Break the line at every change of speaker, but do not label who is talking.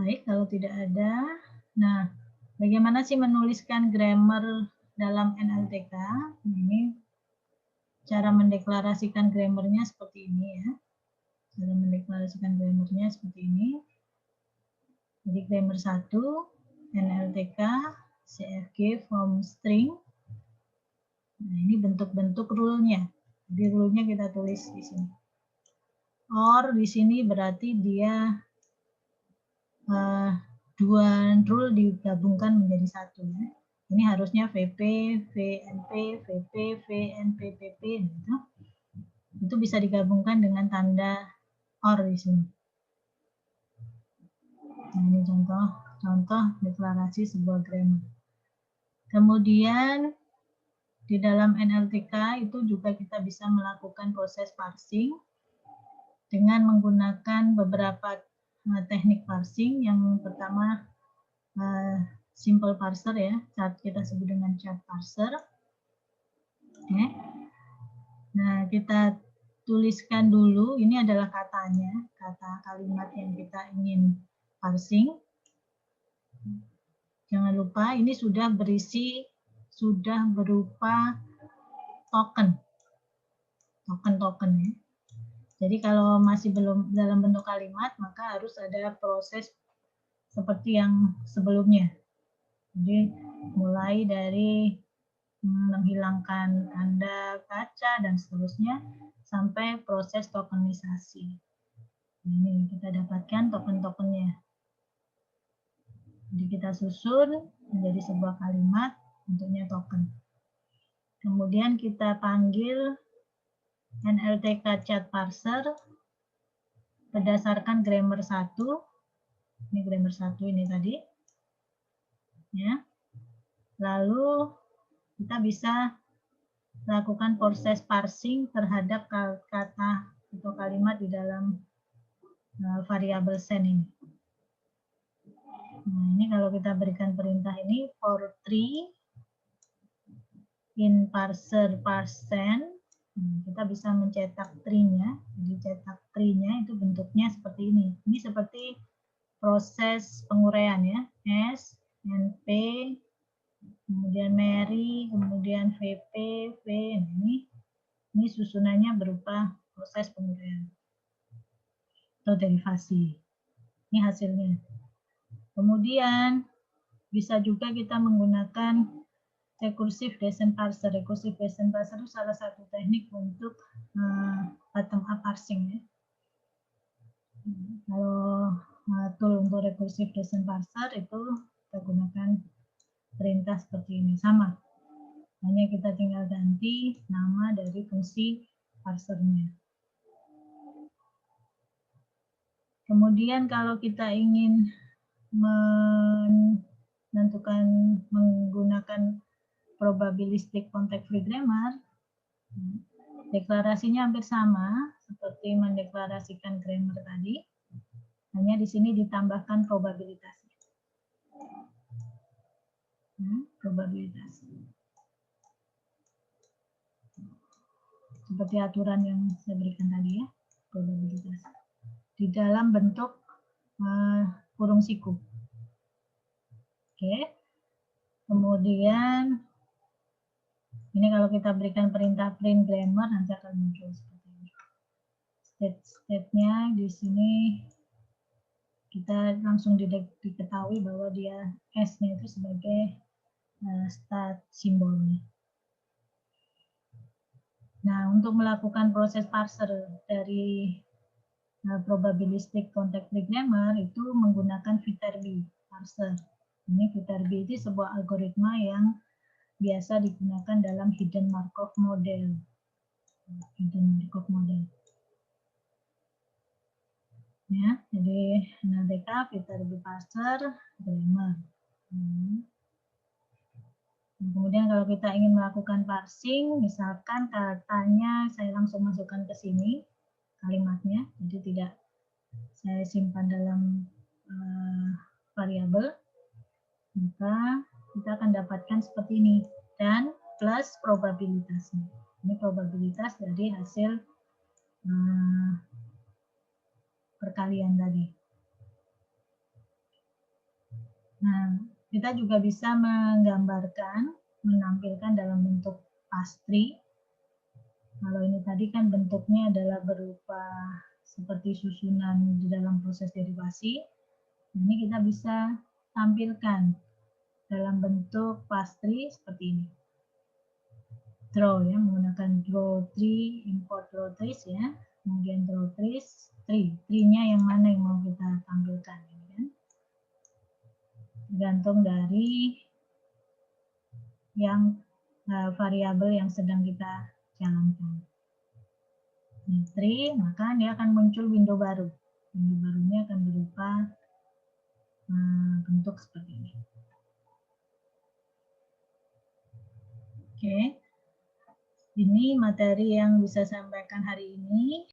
Baik, kalau tidak ada. Nah, bagaimana sih menuliskan grammar dalam NLTK? Ini cara mendeklarasikan grammarnya seperti ini ya. Cara mendeklarasikan grammarnya seperti ini. Jadi grammar 1, NLTK, CFG, form string. Nah, ini bentuk-bentuk rule-nya. Jadi rule-nya kita tulis di sini. Or di sini berarti dia dua rule digabungkan menjadi satu. Ya. Ini harusnya VP, VNP, VP, VNPPP gitu. Itu bisa digabungkan dengan tanda OR di sini. Nah, ini contoh deklarasi sebuah grammar. Kemudian di dalam NLTK itu juga kita bisa melakukan proses parsing dengan menggunakan beberapa teknik parsing. Yang pertama simple parser ya, kita sebut dengan chart parser. Oke. Nah, kita tuliskan dulu, ini adalah katanya, kata kalimat yang kita ingin parsing. Jangan lupa ini sudah berupa token ya. Jadi kalau masih belum dalam bentuk kalimat, maka harus ada proses seperti yang sebelumnya. Jadi mulai dari menghilangkan tanda kaca dan seterusnya sampai proses tokenisasi. Ini kita dapatkan token-tokennya. Jadi kita susun menjadi sebuah kalimat, bentuknya token. Kemudian kita panggil NLTK chat parser berdasarkan grammar 1. Ini grammar 1 ini tadi. Ya. Lalu kita bisa lakukan proses parsing terhadap kata atau kalimat di dalam variabel sen ini. Nah, ini kalau kita berikan perintah ini for tree in parser parsen, kita bisa mencetak tree-nya. Jadi cetak tree-nya itu bentuknya seperti ini. Ini seperti proses penguraian ya. S, NP, kemudian Mary, kemudian VP, V. Ini susunannya berupa proses penguraian atau derivasi. Ini hasilnya. Kemudian bisa juga kita menggunakan recursive descent parser. Recursive descent parser itu salah satu teknik untuk bottom up parsing ya. Kalau tool untuk recursive descent parser itu kita gunakan perintah seperti ini, sama. Hanya kita tinggal ganti nama dari fungsi parsernya. Kemudian kalau kita ingin menentukan menggunakan probabilistic context free grammar, deklarasinya hampir sama seperti mendeklarasikan grammar tadi, hanya di sini ditambahkan probabilitasnya. Probabilitas. Seperti aturan yang saya berikan tadi ya, probabilitas. Di dalam bentuk kurung siku. Oke. Kemudian ini kalau kita berikan perintah print grammar nanti akan muncul seperti ini. State-nya di sini kita langsung diketahui bahwa dia S-nya itu sebagai start simbolnya. Nah, untuk melakukan proses parser dari probabilistic context free grammar itu menggunakan Viterbi parser. Ini Viterbi itu sebuah algoritma yang biasa digunakan dalam hidden Markov model. Ya, jadi NLTK Viterbi parser grammar. Kemudian kalau kita ingin melakukan parsing, misalkan katanya saya langsung masukkan ke sini kalimatnya, jadi tidak saya simpan dalam variabel, maka kita akan dapatkan seperti ini, dan plus probabilitasnya. Ini probabilitas dari hasil perkalian tadi. Nah, kita juga bisa menggambarkan, menampilkan dalam bentuk pastry. Kalau ini tadi kan bentuknya adalah berupa seperti susunan di dalam proses derivasi. Ini kita bisa tampilkan dalam bentuk pastry seperti ini. Draw ya, menggunakan draw tree, import draw trees ya. Kemudian draw trees, tree-nya yang mana yang mau kita tampilkan ini kan. Tergantung dari yang variabel yang sedang kita jalankan. Ini tree, maka dia akan muncul window baru. Window barunya akan berupa bentuk seperti ini. Oke, ini materi yang bisa saya sampaikan hari ini.